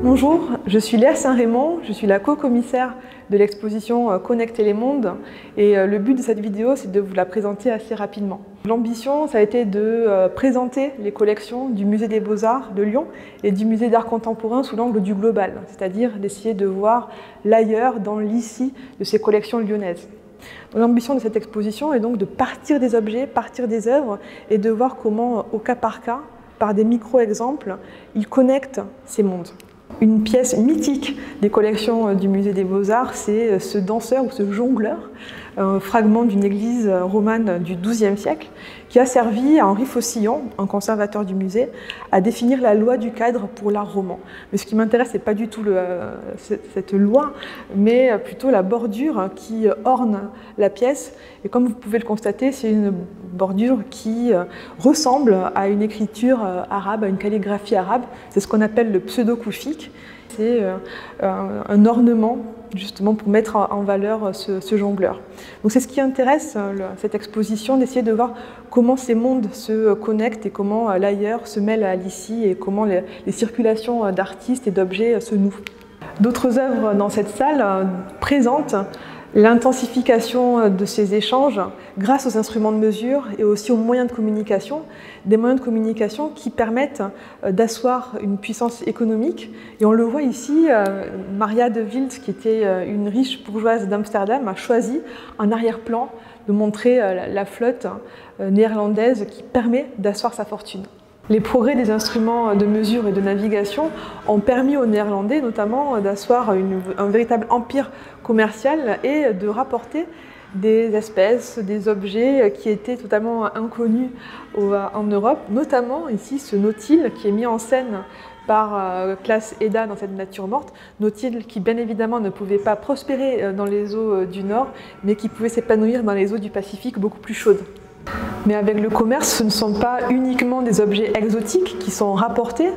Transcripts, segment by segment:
Bonjour, je suis Léa Saint-Raymond, je suis la co-commissaire de l'exposition Connecter les mondes et le but de cette vidéo c'est de vous la présenter assez rapidement. L'ambition ça a été de présenter les collections du Musée des Beaux-Arts de Lyon et du Musée d'Art Contemporain sous l'angle du global, c'est-à-dire d'essayer de voir l'ailleurs dans l'ici de ces collections lyonnaises. L'ambition de cette exposition est donc de partir des objets, partir des œuvres et de voir comment au cas, par des micro-exemples, ils connectent ces mondes. Une pièce mythique des collections du Musée des Beaux-Arts, c'est ce danseur ou ce jongleur, un fragment d'une église romane du XIIe siècle, qui a servi à Henri Faucillon, un conservateur du musée, à définir la loi du cadre pour l'art roman. Mais ce qui m'intéresse, ce n'est pas du tout cette loi, mais plutôt la bordure qui orne la pièce. Et comme vous pouvez le constater, c'est une bordure qui ressemble à une écriture arabe, à une calligraphie arabe. C'est ce qu'on appelle le pseudo-koufik. C'est un ornement justement pour mettre en valeur ce jongleur. Donc c'est ce qui intéresse cette exposition, d'essayer de voir comment ces mondes se connectent et comment l'ailleurs se mêle à l'ici et comment les circulations d'artistes et d'objets se nouent. D'autres œuvres dans cette salle présentent l'intensification de ces échanges grâce aux instruments de mesure et aussi aux moyens de communication, des moyens de communication qui permettent d'asseoir une puissance économique. Et on le voit ici, Maria de Wild, qui était une riche bourgeoise d'Amsterdam, a choisi en arrière-plan de montrer la flotte néerlandaise qui permet d'asseoir sa fortune. Les progrès des instruments de mesure et de navigation ont permis aux Néerlandais notamment d'asseoir un véritable empire commercial et de rapporter des espèces, des objets qui étaient totalement inconnus en Europe, notamment ici ce nautile qui est mis en scène par Claes Heda dans cette nature morte, nautile qui bien évidemment ne pouvait pas prospérer dans les eaux du Nord, mais qui pouvait s'épanouir dans les eaux du Pacifique beaucoup plus chaudes. Mais avec le commerce, ce ne sont pas uniquement des objets exotiques qui sont rapportés,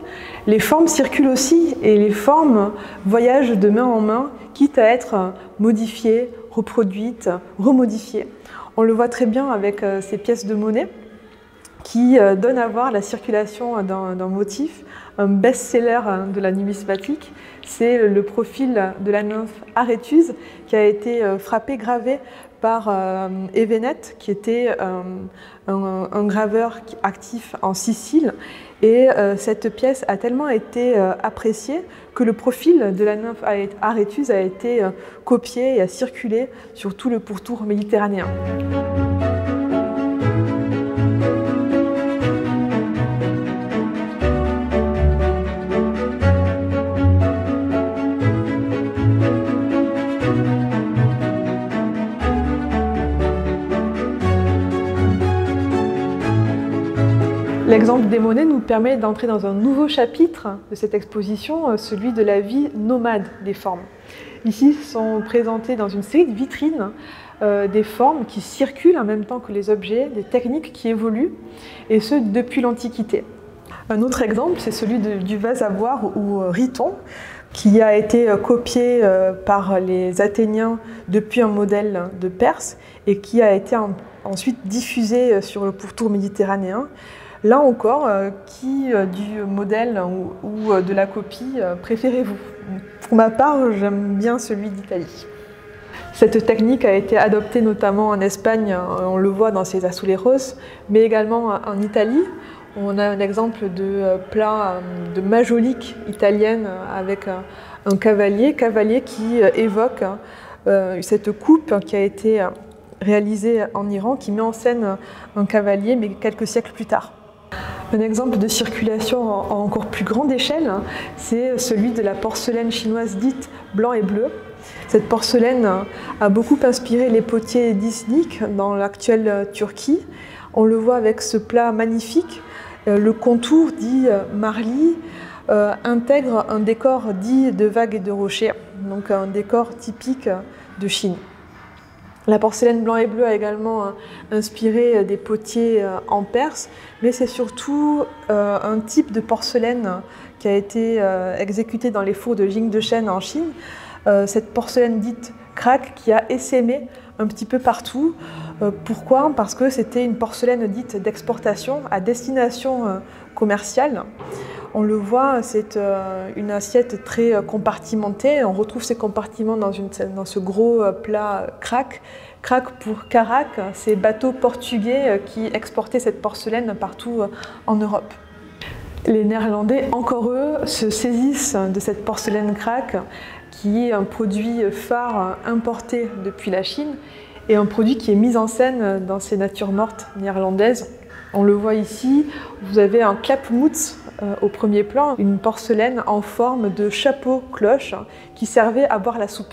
les formes circulent aussi et les formes voyagent de main en main, quitte à être modifiées, reproduites, remodifiées. On le voit très bien avec ces pièces de monnaie qui donnent à voir la circulation d'un motif, un best-seller de la numismatique. C'est le profil de la nymphe Aréthuse qui a été frappé, gravé par Evenet, qui était un graveur actif en Sicile. Et cette pièce a tellement été appréciée que le profil de la nymphe Aréthuse a été copié et a circulé sur tout le pourtour méditerranéen. L'exemple des monnaies nous permet d'entrer dans un nouveau chapitre de cette exposition, celui de la vie nomade des formes. Ici sont présentées dans une série de vitrines des formes qui circulent en même temps que les objets, des techniques qui évoluent, et ce depuis l'Antiquité. Un autre exemple, c'est celui du vase à boire ou riton, qui a été copié par les Athéniens depuis un modèle de Perse et qui a été ensuite diffusé sur le pourtour méditerranéen. Là encore, qui du modèle ou de la copie préférez-vous? Pour ma part, j'aime bien celui d'Italie. Cette technique a été adoptée notamment en Espagne, on le voit dans ces azuleros, mais également en Italie. On a un exemple de plat de majolique italienne avec un cavalier qui évoque cette coupe qui a été réalisée en Iran, qui met en scène un cavalier, mais quelques siècles plus tard. Un exemple de circulation à encore plus grande échelle, c'est celui de la porcelaine chinoise dite blanc et bleu. Cette porcelaine a beaucoup inspiré les potiers d'Iznik dans l'actuelle Turquie. On le voit avec ce plat magnifique. Le contour dit marli intègre un décor dit de vagues et de rochers, donc un décor typique de Chine. La porcelaine blanc et bleu a également inspiré des potiers en Perse, mais c'est surtout un type de porcelaine qui a été exécuté dans les fours de Jingdeshen en Chine. Cette porcelaine dite craque qui a essaimé un petit peu partout. Pourquoi? Parce que c'était une porcelaine dite d'exportation à destination commerciale. On le voit, c'est une assiette très compartimentée. On retrouve ces compartiments dans ce gros plat crack. Crack pour carac, ces bateaux portugais qui exportaient cette porcelaine partout en Europe. Les Néerlandais, encore eux, se saisissent de cette porcelaine crack qui est un produit phare importé depuis la Chine et un produit qui est mis en scène dans ces natures mortes néerlandaises. On le voit ici, vous avez un klapmuts au premier plan, une porcelaine en forme de chapeau-cloche qui servait à boire la soupe.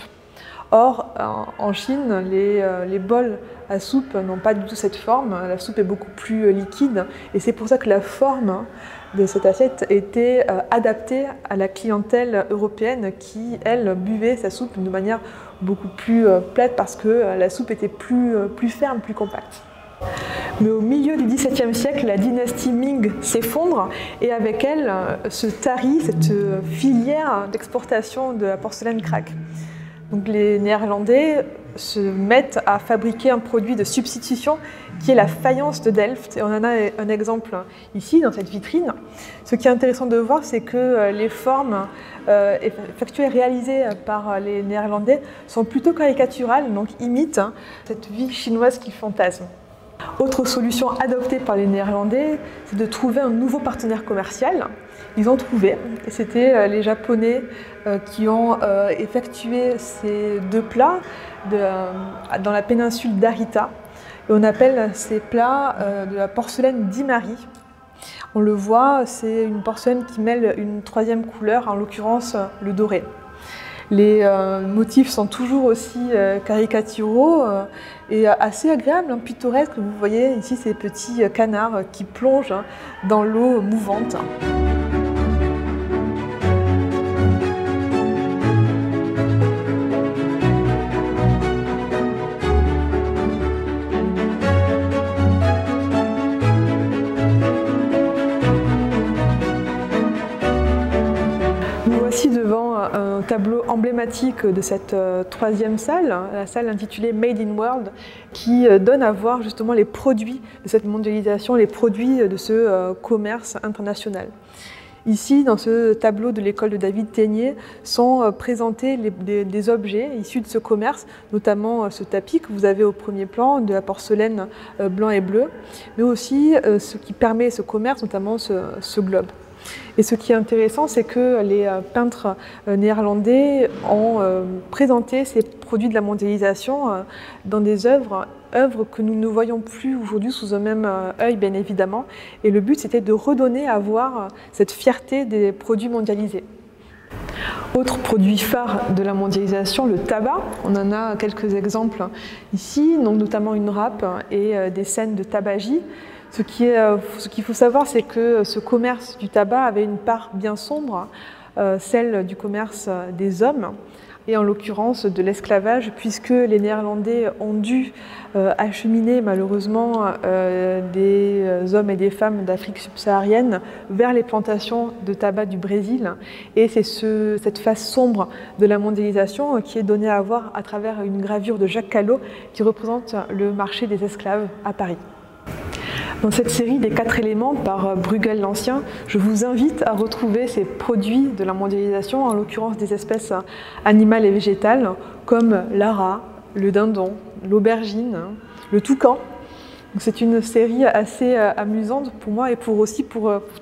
Or, en Chine, les bols à soupe n'ont pas du tout cette forme, la soupe est beaucoup plus liquide et c'est pour ça que la forme de cette assiette était adaptée à la clientèle européenne qui, elle, buvait sa soupe de manière beaucoup plus plate parce que la soupe était plus ferme, plus compacte. Mais au milieu du XVIIe siècle, la dynastie Ming s'effondre et avec elle se tarit cette filière d'exportation de la porcelaine crack. Donc les Néerlandais se mettent à fabriquer un produit de substitution qui est la faïence de Delft. Et on en a un exemple ici, dans cette vitrine. Ce qui est intéressant de voir, c'est que les formes effectuées et réalisées par les Néerlandais sont plutôt caricaturales, donc imitent cette vie chinoise qui fantasme. Autre solution adoptée par les Néerlandais, c'est de trouver un nouveau partenaire commercial. Ils ont trouvé, et c'était les Japonais qui ont effectué ces deux plats dans la péninsule d'Arita. Et on appelle ces plats de la porcelaine d'Imari. On le voit, c'est une porcelaine qui mêle une troisième couleur, en l'occurrence le doré. Les motifs sont toujours aussi caricaturaux et assez agréables, pittoresques. Vous voyez ici ces petits canards qui plongent dans l'eau mouvante. Voici devant un tableau emblématique de cette troisième salle, la salle intitulée Made in World, qui donne à voir justement les produits de cette mondialisation, les produits de ce commerce international. Ici, dans ce tableau de l'école de David Ténier, sont présentés des objets issus de ce commerce, notamment ce tapis que vous avez au premier plan, de la porcelaine blanc et bleu, mais aussi ce qui permet ce commerce, notamment ce globe. Et ce qui est intéressant, c'est que les peintres néerlandais ont présenté ces produits de la mondialisation dans des œuvres que nous ne voyons plus aujourd'hui sous un même œil, bien évidemment. Et le but, c'était de redonner à voir cette fierté des produits mondialisés. Autre produit phare de la mondialisation, le tabac. On en a quelques exemples ici, donc notamment une râpe et des scènes de tabagie. Ce qu'il faut savoir, c'est que ce commerce du tabac avait une part bien sombre, celle du commerce des hommes, et en l'occurrence de l'esclavage, puisque les Néerlandais ont dû acheminer malheureusement des hommes et des femmes d'Afrique subsaharienne vers les plantations de tabac du Brésil. Et c'est cette face sombre de la mondialisation qui est donnée à voir à travers une gravure de Jacques Callot qui représente le marché des esclaves à Paris. Dans cette série des 4 éléments par Bruegel l'Ancien, je vous invite à retrouver ces produits de la mondialisation, en l'occurrence des espèces animales et végétales, comme l'ara, le dindon, l'aubergine, le toucan. C'est une série assez amusante pour moi et pour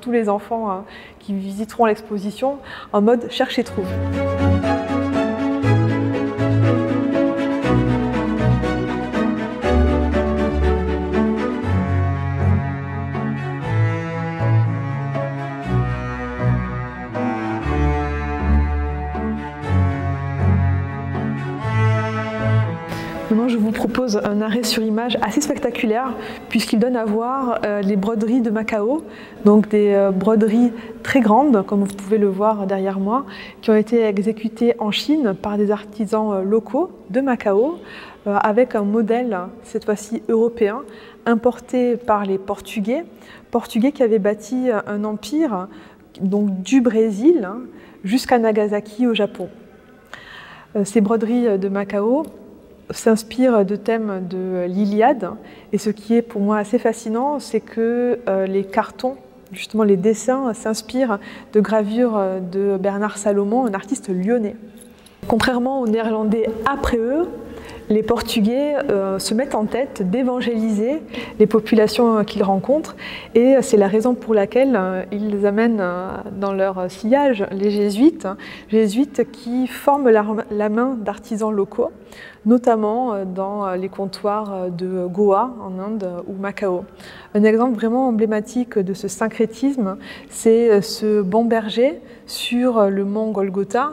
tous les enfants qui visiteront l'exposition en mode cherche et trouve. Maintenant, je vous propose un arrêt sur image assez spectaculaire puisqu'il donne à voir les broderies de Macao, donc des broderies très grandes, comme vous pouvez le voir derrière moi, qui ont été exécutées en Chine par des artisans locaux de Macao, avec un modèle, cette fois-ci européen, importé par les Portugais qui avaient bâti un empire donc, du Brésil jusqu'à Nagasaki au Japon. Ces broderies de Macao s'inspire de thèmes de l'Iliade. Et ce qui est pour moi assez fascinant, c'est que les cartons justement les dessins s'inspirent de gravures de Bernard Salomon, un artiste lyonnais. Contrairement aux Néerlandais après eux, les Portugais se mettent en tête d'évangéliser les populations qu'ils rencontrent et c'est la raison pour laquelle ils amènent dans leur sillage les jésuites qui forment la main d'artisans locaux, notamment dans les comptoirs de Goa en Inde ou Macao. Un exemple vraiment emblématique de ce syncrétisme, c'est ce banc berger sur le mont Golgotha.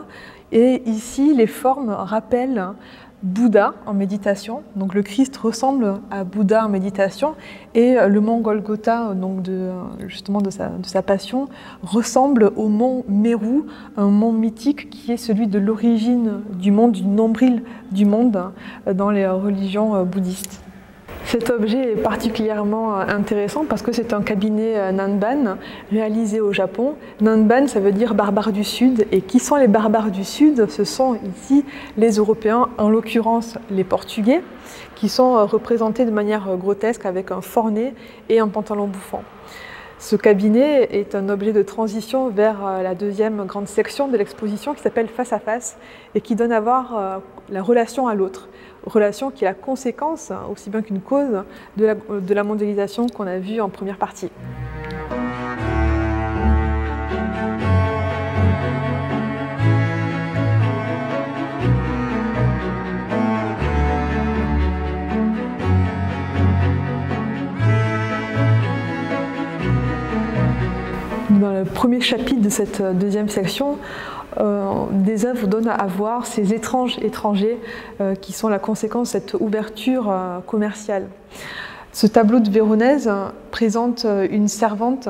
Et ici, les formes rappellent Bouddha en méditation. Donc le Christ ressemble à Bouddha en méditation et le mont Golgotha, donc justement de sa passion, ressemble au mont Meru, un mont mythique qui est celui de l'origine du monde, du nombril du monde dans les religions bouddhistes. Cet objet est particulièrement intéressant parce que c'est un cabinet Nanban réalisé au Japon. Nanban, ça veut dire barbare du Sud. Et qui sont les barbares du Sud? Ce sont ici les Européens, en l'occurrence les Portugais, qui sont représentés de manière grotesque avec un fort nez et un pantalon bouffant. Ce cabinet est un objet de transition vers la deuxième grande section de l'exposition qui s'appelle Face à face et qui donne à voir la relation à l'autre. Relation qui est la conséquence, aussi bien qu'une cause, de la mondialisation qu'on a vue en première partie. Dans le premier chapitre de cette deuxième section, des œuvres donnent à voir ces étranges étrangers qui sont la conséquence de cette ouverture commerciale. Ce tableau de Véronèse présente une servante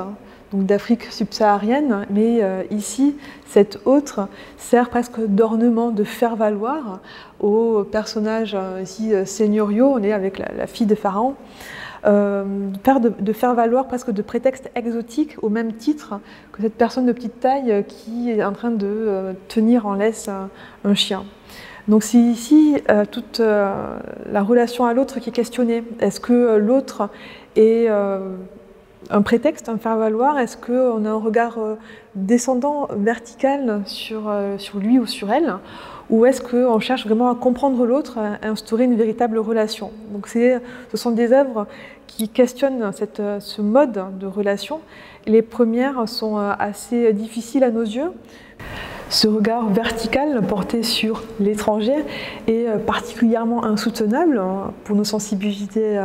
d'Afrique subsaharienne, mais ici, cette autre sert presque d'ornement, de faire-valoir aux personnages ici seigneuriaux. On est avec la fille de Pharaon. De faire valoir presque de prétexte exotique au même titre que cette personne de petite taille qui est en train de tenir en laisse un chien. Donc c'est ici toute la relation à l'autre qui est questionnée. Est-ce que l'autre est un prétexte, un faire-valoir? Est-ce qu'on a un regard descendant, vertical sur lui ou sur elle? Ou est-ce qu'on cherche vraiment à comprendre l'autre, à instaurer une véritable relation? Donc ce sont des œuvres qui questionnent ce mode de relation. Les premières sont assez difficiles à nos yeux. Ce regard vertical porté sur l'étranger est particulièrement insoutenable pour nos sensibilités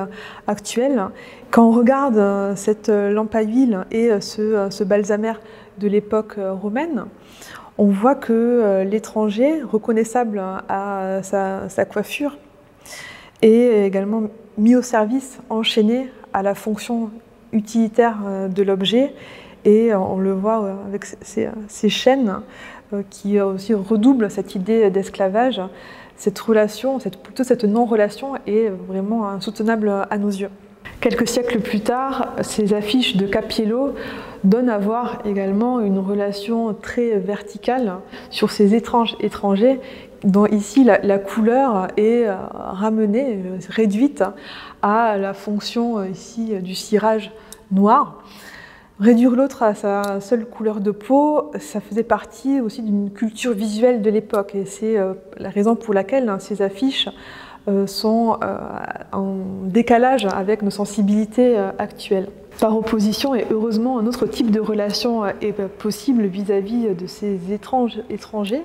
actuelles. Quand on regarde cette lampe à huile et ce balsamaire de l'époque romaine, on voit que l'étranger, reconnaissable à sa coiffure, est également mis au service, enchaîné à la fonction utilitaire de l'objet. Et on le voit avec ces chaînes qui aussi redoublent cette idée d'esclavage. Cette relation, plutôt cette non-relation, est vraiment insoutenable à nos yeux. Quelques siècles plus tard, ces affiches de Cappiello donnent à voir également une relation très verticale sur ces étranges étrangers, dont ici la couleur est ramenée, réduite à la fonction ici du cirage noir. Réduire l'autre à sa seule couleur de peau, ça faisait partie aussi d'une culture visuelle de l'époque, et c'est la raison pour laquelle ces affiches sont en décalage avec nos sensibilités actuelles. Par opposition, et heureusement, un autre type de relation est possible vis-à-vis de ces étranges étrangers,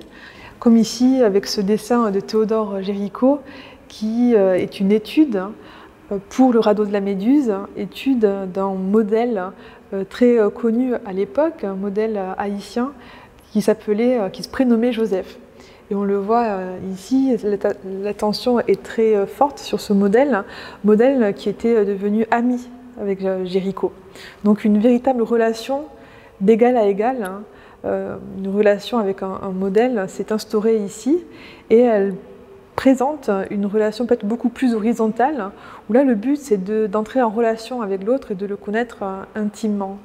comme ici avec ce dessin de Théodore Géricault, qui est une étude pour le radeau de la Méduse, étude d'un modèle très connu à l'époque, un modèle haïtien qui se prénommait Joseph. Et on le voit ici, l'attention est très forte sur ce modèle qui était devenu ami avec Géricault. Donc une véritable relation d'égal à égal, une relation avec un modèle s'est instaurée ici, et elle présente une relation peut-être beaucoup plus horizontale, où là le but c'est d'entrer en relation avec l'autre et de le connaître intimement.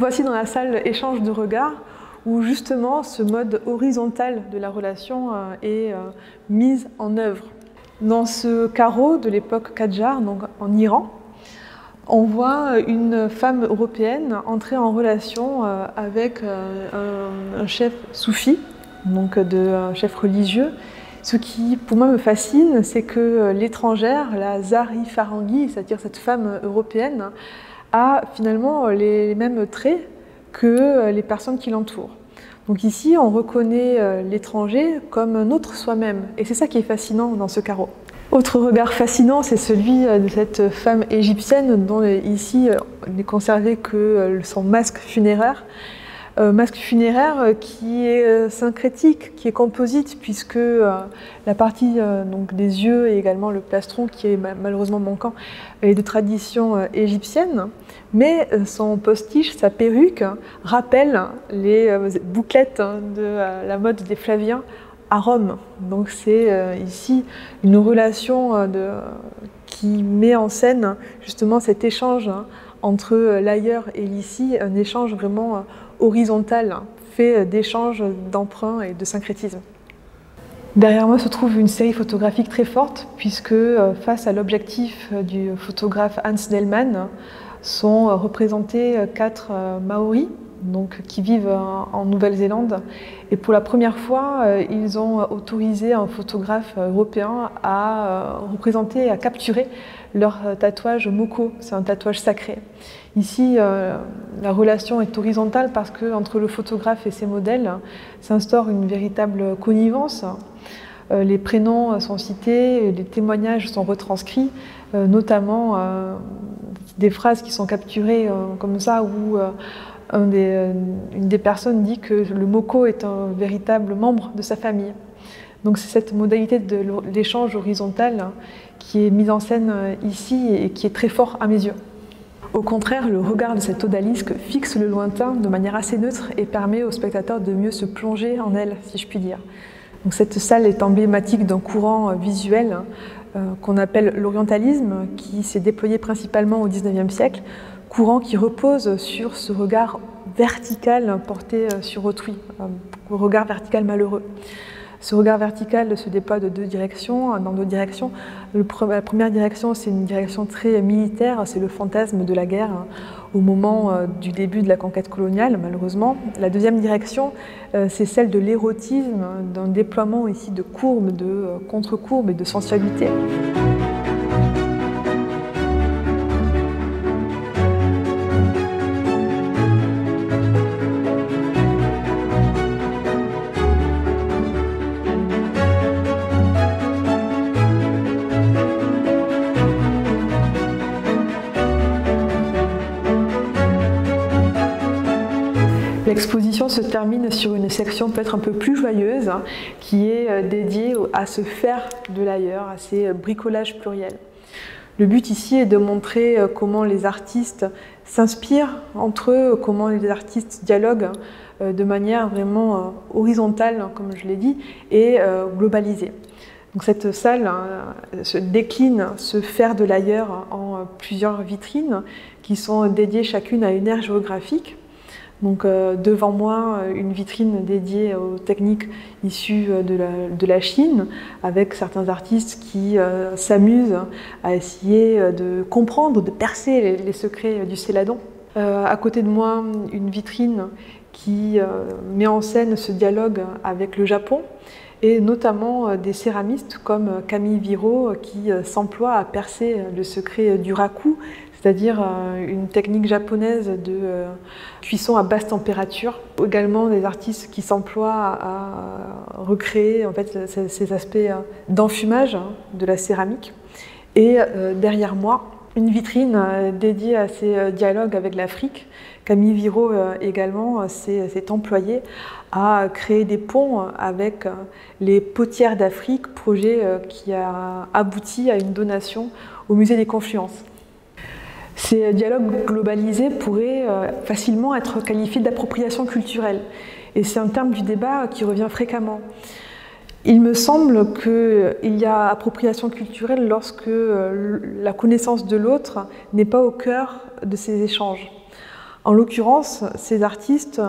voici dans la salle échange de regards où justement ce mode horizontal de la relation est mis en œuvre. Dans ce carreau de l'époque Kadjar, donc en Iran, on voit une femme européenne entrer en relation avec un chef soufi, donc un chef religieux. Ce qui, pour moi, me fascine, c'est que l'étrangère, la Zari Farangui, c'est-à-dire cette femme européenne, a finalement les mêmes traits que les personnes qui l'entourent. Donc ici, on reconnaît l'étranger comme un autre soi-même, et c'est ça qui est fascinant dans ce carreau. Autre regard fascinant, c'est celui de cette femme égyptienne dont ici n'est conservé que son masque funéraire. Masque funéraire qui est syncrétique, qui est composite, puisque la partie donc des yeux et également le plastron, qui est malheureusement manquant, est de tradition égyptienne, mais son postiche, sa perruque, rappelle les bouclettes de la mode des Flaviens à Rome. Donc c'est ici une relation qui met en scène justement cet échange entre l'ailleurs et l'ici, un échange vraiment horizontal, fait d'échanges, d'emprunts et de syncrétisme. Derrière moi se trouve une série photographique très forte, puisque face à l'objectif du photographe Hans Dellmann, sont représentés 4 Maoris, donc, qui vivent en Nouvelle-Zélande. Et pour la première fois, ils ont autorisé un photographe européen à représenter, à capturer leur tatouage moko. C'est un tatouage sacré. Ici, la relation est horizontale parce qu'entre le photographe et ses modèles s'instaure une véritable connivence. Les prénoms sont cités, les témoignages sont retranscrits, notamment des phrases qui sont capturées comme ça, où une des personnes dit que le moko est un véritable membre de sa famille. Donc c'est cette modalité de l'échange horizontal qui est mise en scène ici et qui est très fort à mes yeux. Au contraire, le regard de cet odalisque fixe le lointain de manière assez neutre et permet au spectateur de mieux se plonger en elle, si je puis dire. Donc cette salle est emblématique d'un courant visuel qu'on appelle l'orientalisme, qui s'est déployé principalement au XIXe siècle, courant qui repose sur ce regard vertical porté sur autrui, un regard vertical malheureux. Ce regard vertical se déploie dans deux directions. La première direction, c'est une direction très militaire, c'est le fantasme de la guerre au moment du début de la conquête coloniale, malheureusement. La deuxième direction, c'est celle de l'érotisme, d'un déploiement ici de courbes, de contre-courbes et de sensualité. L'exposition se termine sur une section peut-être un peu plus joyeuse, qui est dédiée à ce faire de l'ailleurs, à ces bricolages pluriels. Le but ici est de montrer comment les artistes s'inspirent entre eux, comment les artistes dialoguent de manière vraiment horizontale, comme je l'ai dit, et globalisée. Donc cette salle se décline ce faire de l'ailleurs en plusieurs vitrines qui sont dédiées chacune à une aire géographique. Donc devant moi, une vitrine dédiée aux techniques issues de la Chine, avec certains artistes qui s'amusent à essayer de comprendre, de percer les secrets du céladon. À côté de moi, une vitrine qui met en scène ce dialogue avec le Japon, et notamment des céramistes comme Camille Viro qui s'emploie à percer le secret du raku, c'est-à-dire une technique japonaise de cuisson à basse température. Également des artistes qui s'emploient à recréer en fait, ces aspects d'enfumage de la céramique. Et derrière moi, une vitrine dédiée à ces dialogues avec l'Afrique. Camille Viro également s'est employée à créer des ponts avec les potières d'Afrique, projet qui a abouti à une donation au Musée des Confluences. Ces dialogues globalisés pourraient facilement être qualifiés d'appropriation culturelle. Et c'est un terme du débat qui revient fréquemment. Il me semble qu'il y a appropriation culturelle lorsque la connaissance de l'autre n'est pas au cœur de ces échanges. En l'occurrence, ces artistes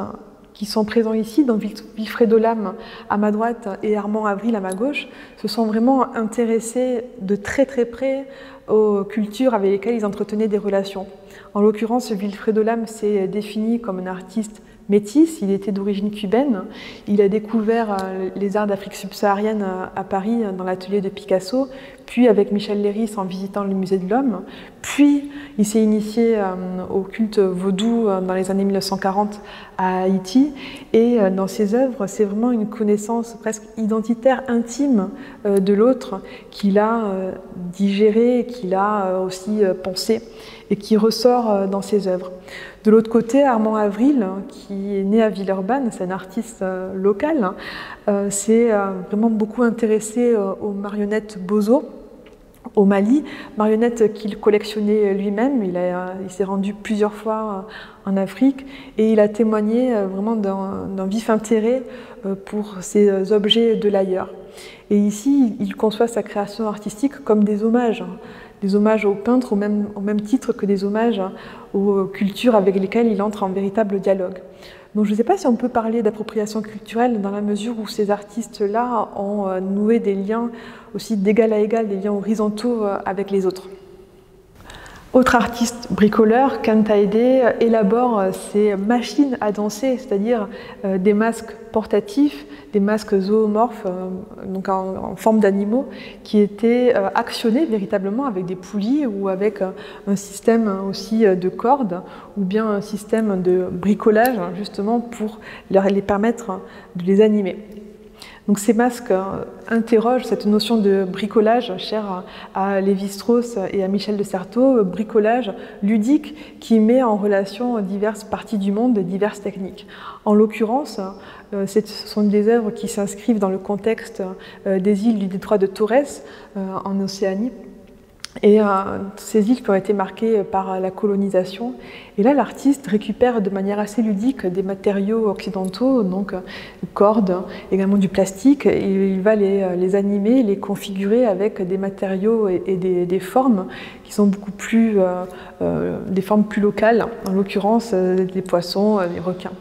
qui sont présents ici, donc Vilfredo Lam à ma droite et Armand Avril à ma gauche, se sont vraiment intéressés de très près aux cultures avec lesquelles ils entretenaient des relations. En l'occurrence, Vilfredo Lam s'est défini comme un artiste métis, il était d'origine cubaine. Il a découvert les arts d'Afrique subsaharienne à Paris dans l'atelier de Picasso, puis avec Michel Leiris en visitant le musée de l'Homme. Puis il s'est initié au culte vaudou dans les années 1940 à Haïti. Et dans ses œuvres, c'est vraiment une connaissance presque identitaire, intime de l'autre qu'il a digéré, qu'il a aussi pensé et qui ressort dans ses œuvres. De l'autre côté, Armand Avril, qui est né à Villeurbanne, c'est un artiste local, s'est vraiment beaucoup intéressé aux marionnettes Bozo au Mali, marionnettes qu'il collectionnait lui-même. Il s'est rendu plusieurs fois en Afrique et il a témoigné vraiment d'un vif intérêt pour ces objets de l'ailleurs. Et ici, il conçoit sa création artistique comme des hommages aux peintres au même titre que des hommages aux cultures avec lesquelles il entre en véritable dialogue. Donc je ne sais pas si on peut parler d'appropriation culturelle dans la mesure où ces artistes-là ont noué des liens aussi d'égal à égal, des liens horizontaux avec les autres. Autre artiste bricoleur, Kantaide élabore ces machines à danser, c'est-à-dire des masques portatifs, des masques zoomorphes, donc en forme d'animaux, qui étaient actionnés véritablement avec des poulies ou avec un système aussi de cordes ou bien un système de bricolage justement pour les permettre de les animer. Donc ces masques interrogent cette notion de bricolage chère à Lévi-Strauss et à Michel de Certeau, bricolage ludique qui met en relation diverses parties du monde, diverses techniques. En l'occurrence, ce sont des œuvres qui s'inscrivent dans le contexte des îles du détroit de Torres en Océanie. Et ces îles qui ont été marquées par la colonisation. Et là, l'artiste récupère de manière assez ludique des matériaux occidentaux, donc cordes, également du plastique, et il va les animer, les configurer avec des matériaux et des formes qui sont beaucoup plus, des formes plus locales, en l'occurrence des poissons, des requins.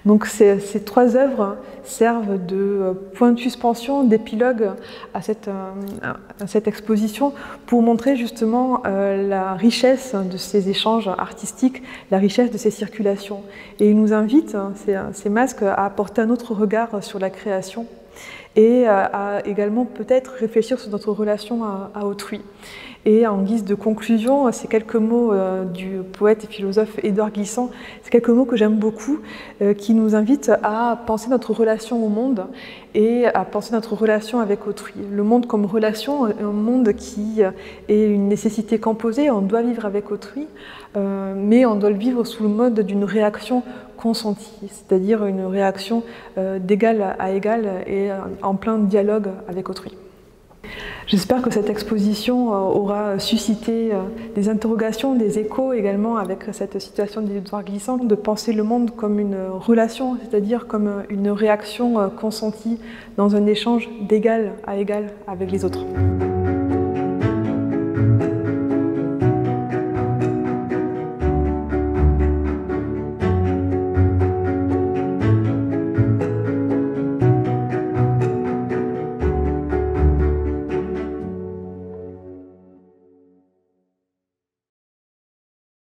Donc ces trois œuvres servent de point de suspension, d'épilogue à cette exposition pour montrer justement la richesse de ces échanges artistiques, la richesse de ces circulations. Et ils nous invitent, ces masques, à apporter un autre regard sur la création et à également peut-être réfléchir sur notre relation à autrui. Et en guise de conclusion, ces quelques mots du poète et philosophe Édouard Glissant, c'est quelques mots que j'aime beaucoup, qui nous invitent à penser notre relation au monde et à penser notre relation avec autrui. Le monde comme relation, un monde qui est une nécessité composée, on doit vivre avec autrui, mais on doit le vivre sous le mode d'une réaction consentie, c'est-à-dire une réaction d'égal à égal et en plein dialogue avec autrui. J'espère que cette exposition aura suscité des interrogations, des échos également avec cette situation d'Édouard Glissant, de penser le monde comme une relation, c'est-à-dire comme une réaction consentie dans un échange d'égal à égal avec les autres.